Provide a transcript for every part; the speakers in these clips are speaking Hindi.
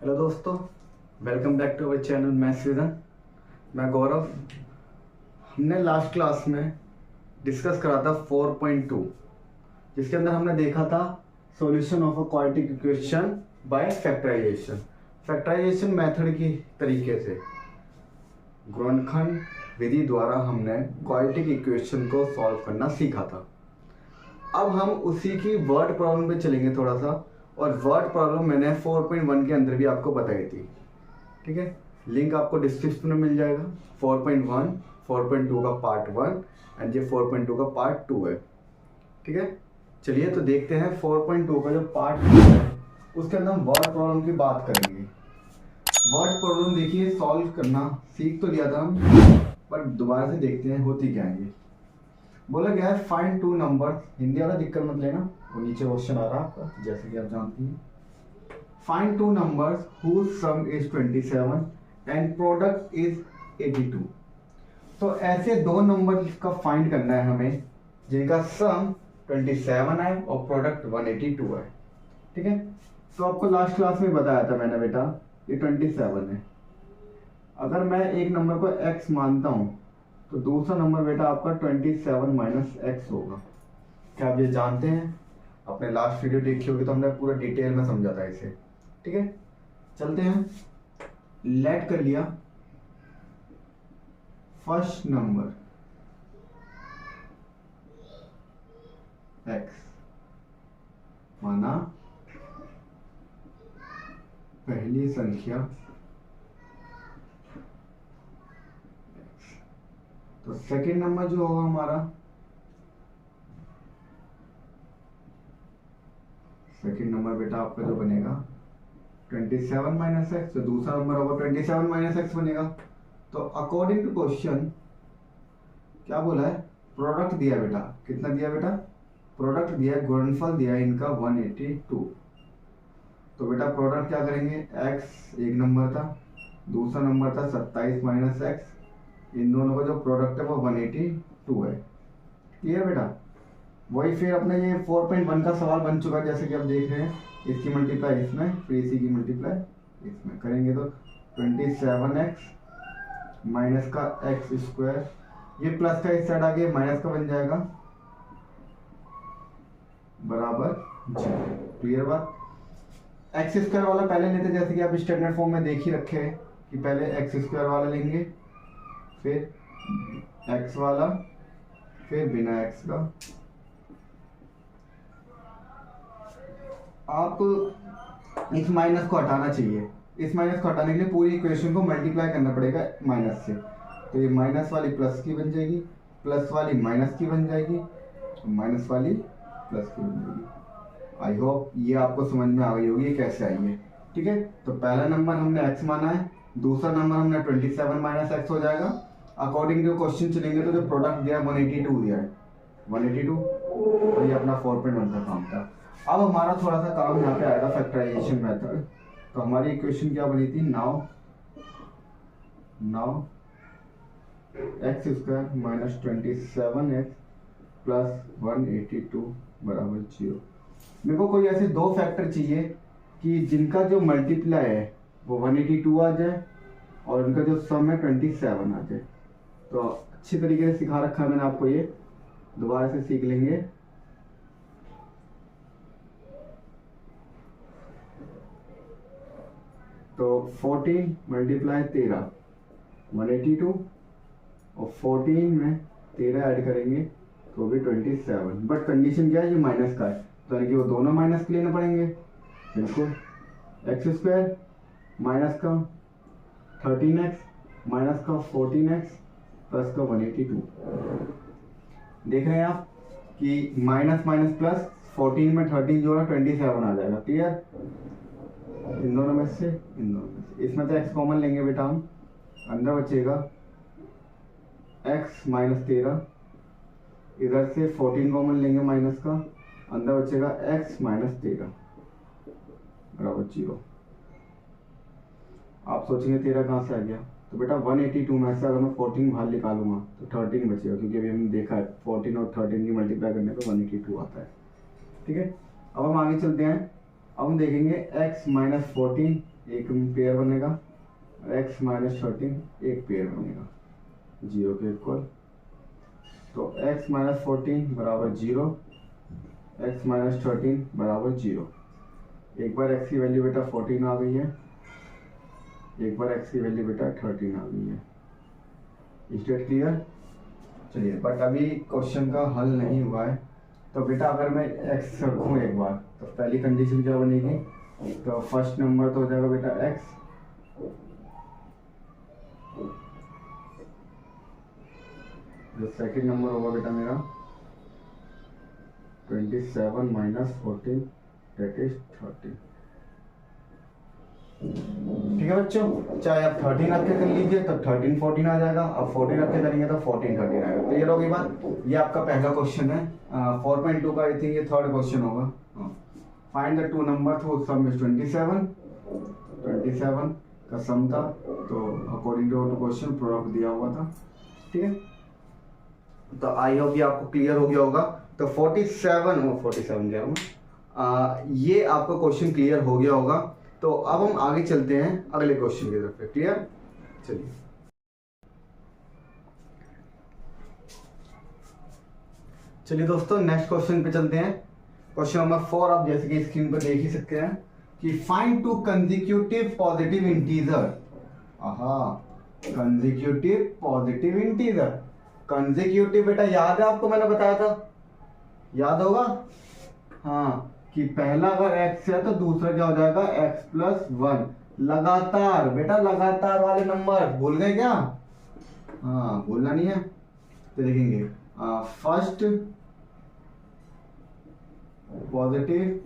हेलो दोस्तों, welcome back to our channel Maths Vision. मैं गौरव। हमने लास्ट क्लास में डिस्कस करा था 4.2, जिसके अंदर हमने देखा था solution of a quadratic equation by factorisation. Factorisation method की तरीके से ग्रोनखंड विधि द्वारा हमने क्वाड्रेटिक इक्वेशन को सॉल्व करना सीखा था। अब हम उसी की वर्ड प्रॉब्लम पे चलेंगे थोड़ा सा, और वर्ड प्रॉब्लम मैंने 4.1 के अंदर भी आपको बताई थी। ठीक है, लिंक आपको डिस्क्रिप्शन में मिल जाएगा। 4.1, 4.2 का पार्ट 1 एंड ये 4.2 का पार्ट 2 है। ठीक है, चलिए तो देखते हैं 4.2 का जो पार्ट 2 है उसके अंदर हम वर्ड प्रॉब्लम की बात करेंगे। वर्ड प्रॉब्लम देखिए, सॉल्व करना सीख तो लिया था हम, पर दोबारा से देखते हैं होती क्या है। ये बोला गया है फाइंड टू नंबर, हिंदी वाला दिक्कत मत लेना, वो नीचे क्वेश्चन आ रहा है आपका जैसे कि आप जानती हैं। Find two numbers whose sum is 27 and product is 82। तो ऐसे दो नंबर का फाइंड करना है हमें जिनका सम 27 है और प्रोडक्ट 182 है। ठीक है, तो आपको लास्ट क्लास में बताया था मैंने बेटा, ये 27 है। अगर मैं एक नंबर को x मानता हूं तो दूसरा नंबर बेटा आपका 27 माइनस एक्स होगा। क्या आप ये जानते हैं? अपने लास्ट वीडियो देखी होगी तो हमने पूरा डिटेल में समझा था इसे। ठीक है, चलते हैं। लेट कर लिया फर्स्ट नंबर x माना पहली संख्या x। तो सेकेंड नंबर जो होगा हमारा, सेकेंड नंबर बेटा आपका जो बनेगा 27 माइनस एक्स, तो दूसरा नंबर होगा 27 माइनस एक्स बनेगा। तो अकॉर्डिंग टू क्वेश्चन क्या बोला है, प्रोडक्ट दिया बेटा, कितना दिया बेटा, प्रोडक्ट दिया, गुणनफल दिया इनका 182। तो बेटा प्रोडक्ट क्या करेंगे, x एक नंबर था, दूसरा नंबर था 27 माइनस एक्स, इन दोनों का जो प्रोडक्ट है वो 182 है। क्लियर बेटा? वही फिर अपने ये 4.1 का सवाल बन चुका है, जैसे कि आप देख रहे हैं, इसकी मल्टीप्लाई इसमें, फिर इसी की मल्टीप्लाई इसमें करेंगे तो 27x माइनस का एक्स स्क्वायर, ये प्लस का इस साइड आ गया, माइनस का बन जाएगा बराबर 0। क्लियर बात? एक्स स्क्वायर वाला पहले लेते, जैसे कि आप स्टैंडर्ड फॉर्म में देख ही रखे हैं कि पहले एक्स स्क्वायर वाला लेंगे, फिर एक्स वाला, फिर बिना एक्स का। आप इस माइनस को हटाना चाहिए, इस माइनस को हटाने के लिए पूरी इक्वेशन को मल्टीप्लाई करना पड़ेगा माइनस से। तो ये माइनस वाली प्लस की बन जाएगी, प्लस वाली माइनस की बन जाएगी, माइनस वाली प्लस की बन जाएगी। आई होप ये आपको समझ में आ गई होगी ये कैसे आई है। ठीक है, तो पहला नंबर हमने x माना है, दूसरा नंबर हमने 27 माइनस एक्स हो जाएगा। अकॉर्डिंग टू क्वेश्चन चलेंगे तो जो प्रोडक्ट दिया 182 दिया है, 182, और ये अपना 4.1 का काम था। अब हमारा थोड़ा सा काम यहाँ पे आएगा फैक्टराइजेशन मेथड। तो हमारी इक्वेशन क्या बनी थी, now x square minus 27x plus 182 बराबर 0। मेरे को कोई ऐसे दो फैक्टर चाहिए कि जिनका जो मल्टीप्लाई है वो 182 आ जाए और उनका जो सम है 27 आ जाए। तो अच्छी तरीके से सिखा रखा है मैंने आपको, ये दोबारा से सीख लेंगे। तो 14 मल्टीप्लाई 13 182, और 14 में 13 ऐड करेंगे तो भी 27। बट कंडीशन क्या है, ये माइनस का है, तो यानी कि वो दोनों माइनस के लेने पड़ेंगे। बिल्कुल, एक्स स्क्वायर माइनस का 13x माइनस का 14x प्लस का 182। देख रहे हैं आप कि माइनस माइनस प्लस, 14 में 13 जोड़ा 27 आ जाएगा। क्लियर? इन दोनों में से, इन दोनों में से, इसमें तो x कॉमन लेंगे बेटा हम, अंदर बचेगा x माइनस 13, इधर से 14 कॉमन लेंगे माइनस का, अंदर बचेगा x माइनस 13 बराबर 0। आप सोचेंगे 13 कहाँ से आ गया, तो बेटा 182 में से अगर मैं 14 बाहर निकालूंगा तो 13 बचेगा, क्योंकि अभी हमने देखा है 14 और 13 की मल्टीप्लाई करने पर 182 आता है। ठीक है, अब हम आगे चलते हैं। अब हम देखेंगे x माइनस 14 एक पेयर बनेगा, x माइनस 13 एक पेयर बनेगा, 0 के इक्वल। तो x माइनस 14 बराबर 0, x माइनस 13 बराबर 0। एक बार x की वैल्यू बेटा 14 आ गई है, एक बार x की वैल्यू बेटा 13 आ गई है। Is that clear? चलिए, बट अभी क्वेश्चन का हल नहीं हुआ है। तो बेटा अगर मैं x रखूँ एक बार, तो पहली कंडीशन क्या बनेगी? तो फर्स्ट नंबर तो हो जाएगा बेटा x, जो सेकंड नंबर होगा बेटा मेरा 27 माइनस 14 दैट इज 30। ठीक है बच्चों, चाहे आप 13 रख के कर लीजिए तो 13 14 आ जाएगा, अब 14 रख के करेंगे तो 14 13 आएगा। क्लियर होगी बात? ये आपका पहला क्वेश्चन है 4.2 का। आई थिंक ये थर्ड क्वेश्चन होगा। Find the two number who some is 27 का सम था, तो अकॉर्डिंग टू क्वेश्चन प्रोडक्ट दिया हुआ था। ठीक है, तो आई होप ये आपको क्लियर हो गया होगा। तो 47 क्या हूँ, ये आपका क्वेश्चन क्लियर हो गया होगा। तो अब हम आगे चलते हैं अगले क्वेश्चन की तरफ। क्लियर? चलिए, चलिए दोस्तों नेक्स्ट क्वेश्चन पे चलते हैं। क्वेश्चन नंबर 4 आप जैसे कि स्क्रीन पर देख ही सकते हैं कि find to consecutive positive integer. Consecutive positive integer. Consecutive बेटा याद है आपको, मैंने बताया था, याद होगा? हाँ, कि पहला अगर x है तो दूसरा क्या हो जाएगा x प्लस 1। लगातार बेटा, लगातार वाले नंबर भूल गए क्या? हाँ, भूलना नहीं है। तो देखेंगे फर्स्ट पॉजिटिव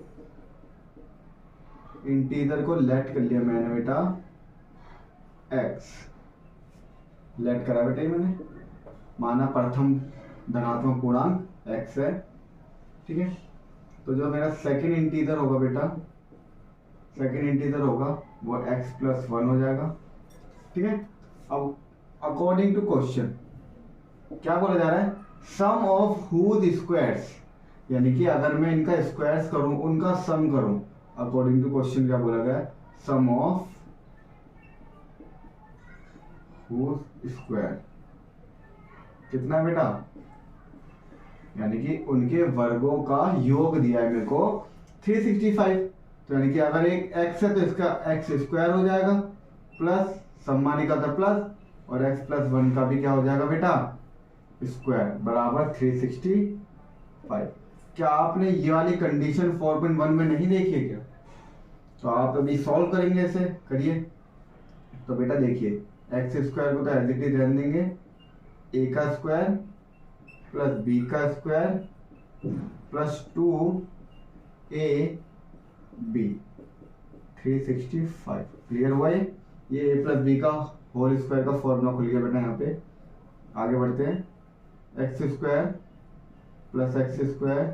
इंटीजर को लेट कर लिया मैंने बेटा x, लेट करा बेटा, ये मैंने माना प्रथम धनात्मक पूर्णांक x है। ठीक है, तो जो मेरा सेकंड इंटीजर होगा बेटा, सेकंड इंटीजर होगा वो x प्लस 1 हो जाएगा। ठीक है, अब अकॉर्डिंग टू क्वेश्चन क्या बोला जा रहा है? सम ऑफ हुज स्क्वायर्स, यानी कि अगर मैं इनका स्क्वायर्स करूं, उनका सम करूं, अकॉर्डिंग टू क्वेश्चन क्या बोला गया? सम ऑफ हुज स्क्वायर कितना बेटा? यानी कि उनके वर्गों का योग दिया है मेरे को 365। तो यानी कि अगर एक x है तो इसका x स्क्वायर हो जाएगा, प्लस सम्मानी का था प्लस, और x प्लस 1 का भी क्या हो जाएगा बेटा? स्क्वायर बराबर 365। क्या आपने ये वाली कंडीशन 4.1 में नहीं देखी है क्या? तो आप अभी सॉल्व करेंगे, ऐसे करिए। तो बेटा देखिए, एक्स स्क्वायर को तो एज इट इज रहने देंगे, ए का स्क्वायर प्लस बी का स्क्वायर प्लस 2ab 365। क्लियर हुआ? ये ए प्लस बी का होल स्क्वायर का फॉर्मूला खुल गया बेटा। यहाँ पे आगे बढ़ते हैं, x square plus x square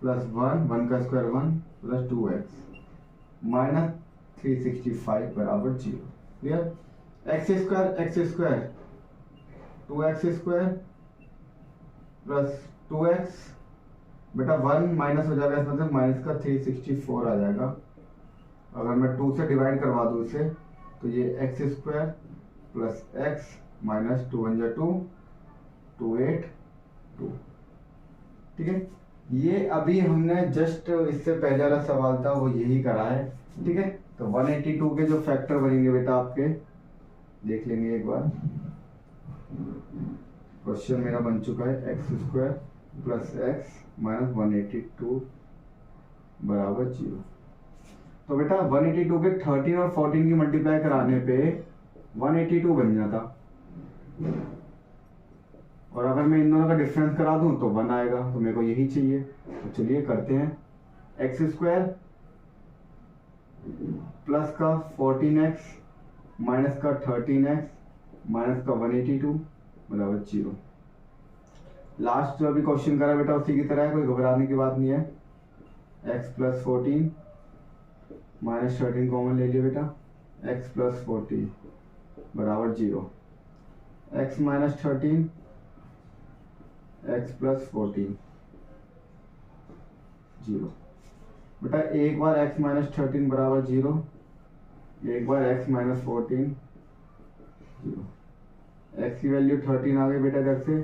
plus 1 का स्क्वायर 1 प्लस 2x माइनस 365 बराबर 0। Clear? X square 2x square plus 2x बेटा 1 माइनस हो जाएगा, इसमें से माइनस का 364 आ जाएगा। अगर मैं 2 से डिवाइड करवा दूँ इसे, तो ये x square plus x minus 2 1 2 2 8 2। ठीक है, ये अभी हमने जस्ट इससे पहले वाला सवाल था वो यही करा है। ठीक है, तो 182 के जो फैक्टर बनेंगे बेटा आपके देख लेंगे एक बार। क्वेश्चन मेरा बन चुका है x square plus x minus 182 बराबर 0। तो बेटा 182 के 13 और 14 की मल्टीप्लाई कराने पे 182 बन जाता, और अगर मैं इन दोनों का डिफरेंस करा दूं तो 1 आएगा। तो मेरे को यही चाहिए। तो चलिए करते हैं, एक्स स्क्वायर प्लस का 14x माइनस का 13x माइनस का 182 बराबर 0। लास्ट जो अभी क्वेश्चन करा बेटा उसी की तरह है, कोई घबराने की बात नहीं है। x प्लस 14 माइनस 13 कॉमन ले लिया बेटा, x प्लस 14 बराबर 0। x minus 13 x plus 14 0। बेटा एक बार x माइनस 13 बराबर 0, ये एक बार x माइनस 14 0, x की वैल्यू 13 आ गई बेटा इधर से,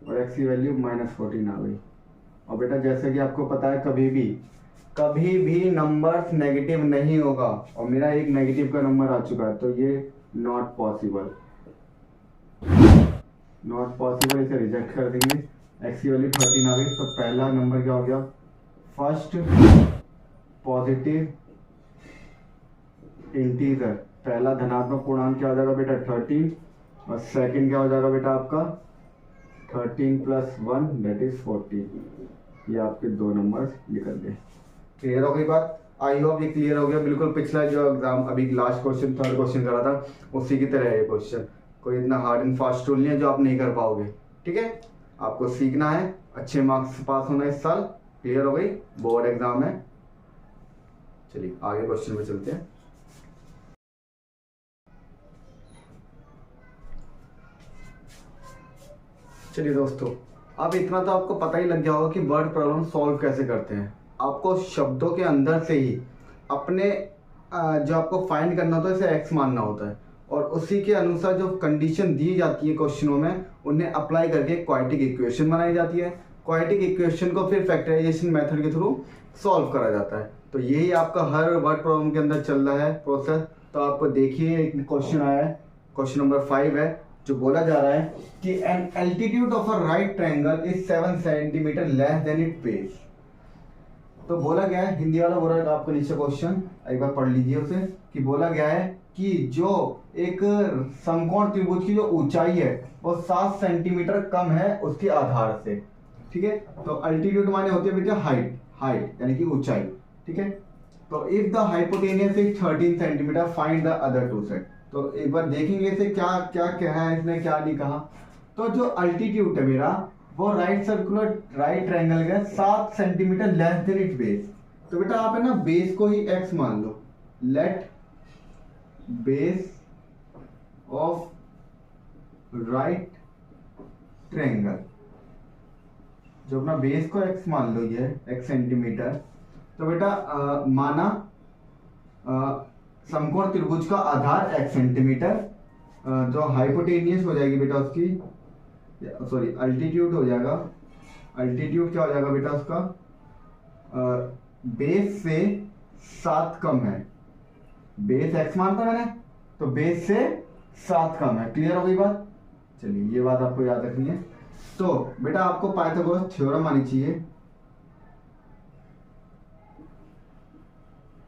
और x की वैल्यू माइनस 14 आ गई। और बेटा जैसे कि आपको पता है कभी भी नंबर नेगेटिव नहीं होगा, और मेरा एक नेगेटिव का नंबर आ चुका है, तो ये नॉट पॉसिबल, इसे रिजेक्ट कर देंगे। x की वैल्यू 13 आ गई, तो पहला नंबर क्या हो गया, फर्स्ट पॉजिटिव इंटीजर, पहला धनात्मक पूर्णांक क्या हो जाएगा बेटा 13, और सेकंड क्या हो जाएगा बेटा आपका 13 प्लस 1 दैट इज 14। ये आपके दो नंबर निकल गए। क्लियर हो गई बात? आई होप ये क्लियर हो गया। बिल्कुल पिछला जो एग्जाम अभी लास्ट क्वेश्चन थर्ड क्वेश्चन करा था उसी की तरह है क्वेश्चन, कोई इतना हार्ड एंड फास्ट टूल नहीं है जो आप नहीं कर पाओगे। ठीक है, आपको सीखना है, अच्छे मार्क्स से पास होना है इस साल। क्लियर हो गई, बोर्ड एग्जाम है। चलिए आगे क्वेश्चन पे चलते हैं। चलिए दोस्तों, अब इतना तो आपको पता ही लग गया होगा कि वर्ड प्रॉब्लम सॉल्व कैसे करते हैं। आपको शब्दों के अंदर से ही अपने जो आपको फाइंड करना होता है इसे एक्स मानना होता है, और उसी के अनुसार जो कंडीशन दी जाती है क्वेश्चनों में उन्हें अप्लाई करके क्वाड्रेटिक इक्वेशन बनाई जाती है। क्वाड्रेटिक इक्वेशन को फिर फैक्टराइजेशन मेथड के थ्रू सॉल्व करा जाता है। तो यही आपका हर वर्ड प्रॉब्लम के अंदर चल रहा है प्रोसेस। तो आपको देखिए एक क्वेश्चन आया है, क्वेश्चन नंबर 5 है, जो बोला जा रहा है कि an altitude of a right triangle is 7 centimetre less than it base. तो बोला गया है, हिंदी वाला बोल रहा है आपको नीचे क्वेश्चन, एक बार पढ़ लीजिए उसे, कि बोला गया है कि जो एक समकोण त्रिभुज की जो ऊंचाई है वो 7 सेंटीमीटर कम है उसके आधार से। ठीक है, तो अल्टीट्यूड माने होती है बेटा हाइट यानी कि ऊंचाई। ठीक है, तो if the hypotenuse is 13 centimetre find the other two side. तो एक बार देखेंगे इसे क्या क्या कहा है इसने, क्या नहीं कहा। तो जो अल्टीट्यूड है मेरा वो राइट ट्रायंगल का 7 centimetre less than it base. तो बेटा आप है ना बेस को ही x मान लो, let base of right triangle, जो अपना बेस को x मान लो ये x सेंटीमीटर। तो बेटा माना समकोण त्रिभुज का आधार x सेंटीमीटर, जो हाइपोटेनियस हो जाएगी बेटा उसकी, सॉरी अल्टीट्यूड हो जाएगा, अल्टीट्यूड क्या हो जाएगा बेटा उसका बेस से 7 कम है। बेस x मानता मैंने, तो बेस से 7 कम है। क्लियर हो गई बात? चलिए ये बात आपको याद रखनी है। तो बेटा आपको पाइथागोरस थ्योरम आनी चाहिए,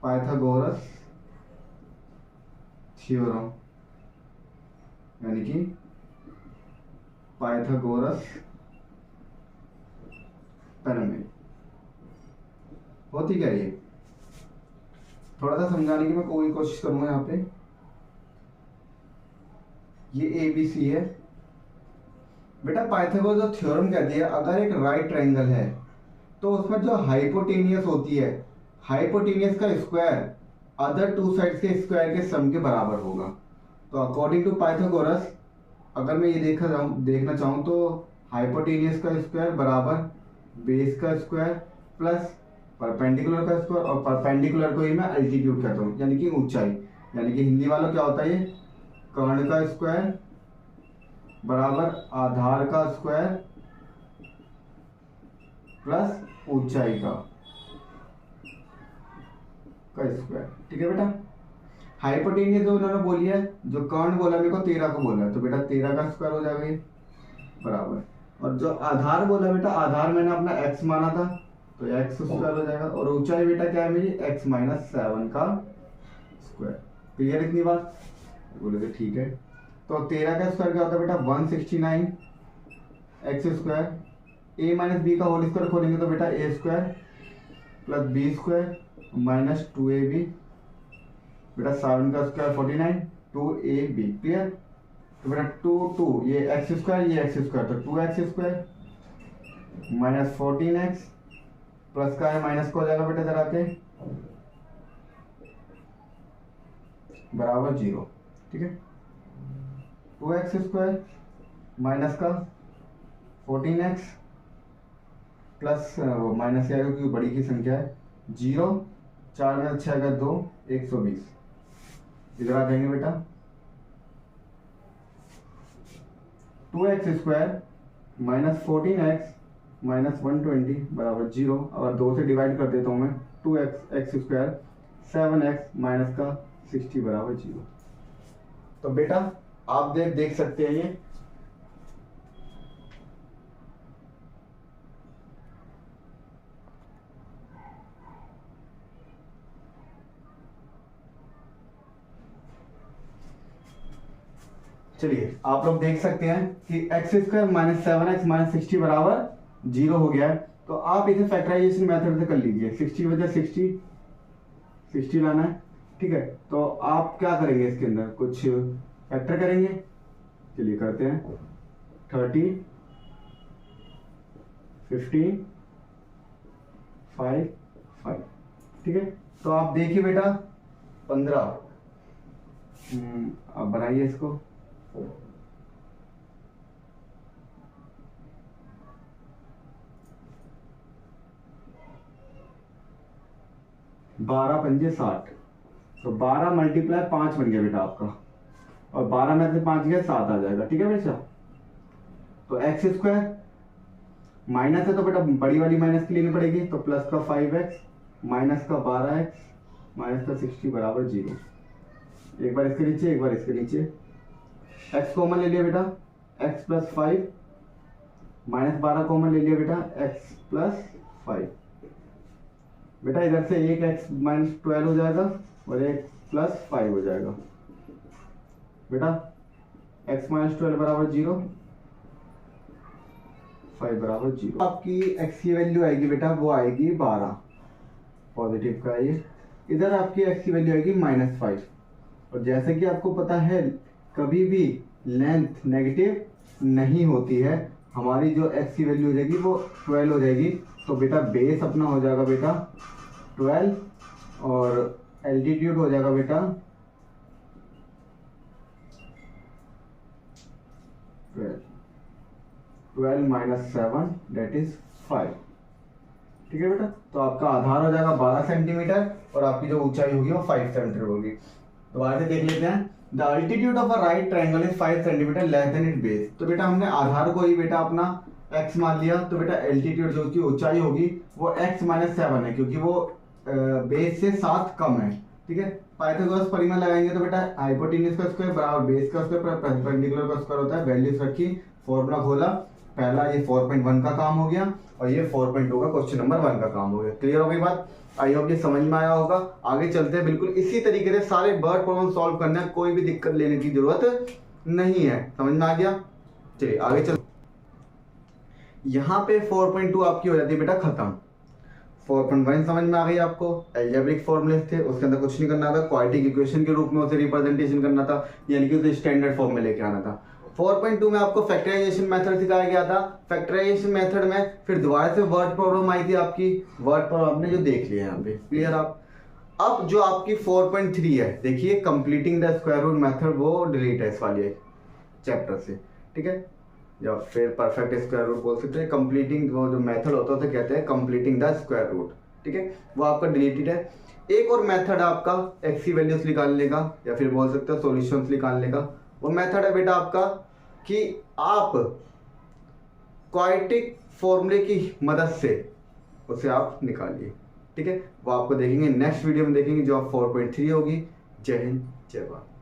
पाइथागोरस थ्योरम यानी कि पाइथागोरस प्रमेय होती क्या ये, थोड़ा सा समझाने की मैं कोई कोशिश करूंगा। यहाँ पे ये ABC है बेटा। पाइथागोरस थ्योरम कहती है अगर एक राइट ट्रायंगल है तो उसमें जो हाइपोटेनियस होती है, हाइपोटेनियस का स्क्वायर अदर टू साइड्स के स्क्वायर के सम के बराबर होगा। तो अकॉर्डिंग टू पाइथागोरस अगर मैं ये देखना चाहूँ तो हाइपोटेनियस का स्क्वायर बराबर बेस का स्क्वायर प्लस परपेंडिकुलर का स्क्वायर, और परपेंडिकुलर को ही मैं अल्टीट्यूड कहता हूँ यानी कि ऊंचाई। यानी कि हिंदी वालों क्या होता है ये, कर्ण का स्क्वायर बराबर आधार का स्क्वायर प्लस ऊंचाई का स्क्वायर। ठीक है बेटा, हाइपोटेनियस जो उन्होंने बोली है, जो कर्ण बोला मेरे को 13 को बोला, तो बेटा 13 का स्क्वायर हो जाएगा ये बराबर, और जो आधार बोला बेटा, आधार मैंने अपना x माना था तो x स्क्वायर हो जाएगा, और ऊंचाई बेटा क्या है मेरी x माइनस 7 का स्क्वायर। क्लियर इतनी बात? बोले तो ठीक है। तो 13 का स्क्वायर क्या होता है बेटा 169 x square, a minus B का होल स्क्वायर खोलेंगे तो बेटा a square plus b square minus 2ab, बेटा 7 का स्क्वायर 49 2ab। क्लियर? तो बेटा 2 ये एक्स स्क्वायर ये एक्स स्क्वायर, तो 2x square minus 14x plus का है माइनस को हो जाएगा बेटा जरा के बराबर 0। ठीक है, 2x स्क्वायर माइनस का 14x प्लस माइनस क्या है क्योंकि बड़ी की संख्या है 0, 4 में 6 का 2 120। इधर आ जाएंगे बेटा, 2x² माइनस 14x माइनस 120 बराबर 0। अगर 2 से डिवाइड कर देता हूँ मैं, 2x² 7x माइनस का 60 बराबर 0। तो बेटा आप देख सकते हैं ये चलिए आप लोग देख सकते हैं कि x² माइनस 7x माइनस 60 बराबर 0 हो गया है। तो आप इसे फैक्टराइजेशन मेथड से कर लीजिए। 60 वजह 60 लाना है, ठीक है। तो आप क्या करेंगे, इसके अंदर कुछ फैक्टर करेंगे। चलिए करते हैं। 30 15 5 5, ठीक है। तो आप देखिए बेटा 15, आप बनाइए इसको। 12 पंजे 60, तो 12 मल्टीप्लाई 5 बन गया बेटा आपका, और 12 में से 5 गया 7 आ जाएगा, ठीक है बेटा। तो x² माइनस है तो बेटा बड़ी वाली माइनस की लेनी पड़ेगी, तो प्लस का 5x माइनस का 12x माइनस का 60 बराबर 0। एक बार इसके नीचे, एक बार इसके नीचे, x कॉमन ले लिया बेटा, x प्लस 5 माइनस 12 कॉमन ले लिया बेटा, x प्लस 5। बेटा इधर से एक x माइनस 12 हो जाएगा और एक प्लस 5 हो जाएगा। बेटा x माइनस 12 बराबर 0, 5 बराबर 0। आपकी x की वैल्यू आएगी बेटा, वो आएगी 12, पॉजिटिव का ये। इधर आपकी x की वैल्यू आएगी -5। और जैसे कि आपको पता है कभी भी लेंथ नेगेटिव नहीं होती है, हमारी जो x की वैल्यू हो जाएगी वो 12 हो जाएगी। तो बेटा बेस अपना हो जाएगा बेटा 12 और एल्टीट्यूड हो जाएगा बेटा 12 माइनस 7 दैट इज 5, ठीक है बेटा। तो आपका आधार हो जाएगा 12 सेंटीमीटर और आपकी जो ऊंचाई होगी वो 5 सेंटीमीटर होगी। दोबारा से देख लेते हैं। The altitude of a right triangle is 5 centimetre less than it base. तो बेटा हमने आधार को ही बेटा अपना x मान लिया, तो बेटा एल्टीट्यूड जो उसकी ऊंचाई होगी वो x माइनस 7 है, क्योंकि वो बेस से 7 कम है, ठीक है। पाइथागोरस परिमेय लगाएंगे तो बेटा हाइपोटेन्यूज का स्क्वायर बराबर बेस का स्क्वायर परपेंडिकुलर का स्क्वायर होता है। वैल्यूज रखी, फॉर्मूला खोला, पहला ये 4.1 का काम हो गया और ये 4.2 का क्वेश्चन नंबर 1 का काम हो गया। क्लियर हो गई बात? आई होप ये समझ में आया होगा। आगे चलते हैं, बिल्कुल इसी तरीके से सारे वर्ड प्रॉब्लम सॉल्व करना है, कोई भी दिक्कत लेने की जरूरत नहीं है। समझ में आ गया? चलिए आगे चल। यहाँ पे 4.2 आपकी हो जाती है बेटा खत्म। 4.1 समझ में आ गई आपको, एल्जेब्रिक फॉर्मूले थे, उसके अंदर कुछ नहीं करना था, क्वाड्रेटिक इक्वेशन के रूप में उसे रिप्रेजेंटेशन करना था, यानी कि उसे स्टैंडर्ड फॉर्म में लेके आना था। 4.2 में आपको फैक्टराइजेशन मेथड सिखाया गया था। फैक्टराइजेशन मेथड में फिर दोबारा से वर्ड प्रॉब्लम आई थी आपकी, वर्ड प्रॉब्लम आपने जो देख लिया यहाँ पे। क्लियर आप? अब जो आपकी 4.3 है, देखिए completing the square root method, वो डिलीट है इस वाले चैप्टर से, ठीक है। या फिर परफेक्ट स्क्वायर रूट बोल सकते हैं। कंप्लीटिंग वो जो मेथड होता है उसे कहते हैं कंप्लीटिंग द स्क्वायर रूट, ठीक है। वो आपका डिलीटेड है। एक और मेथड है आपका एक्स की वैल्यूज निकालने का, या फिर बोल सकते हो सॉल्यूशंस निकालने का। वो मेथड है बेटा आपका कि आप क्वाड्रेटिक फॉर्मूले की मदद से उसे आप निकालिए, ठीक है। वो आपको देखेंगे नेक्स्ट वीडियो में, देखेंगे जो आप 4.3 होगी। जय हिंद, जय भारत।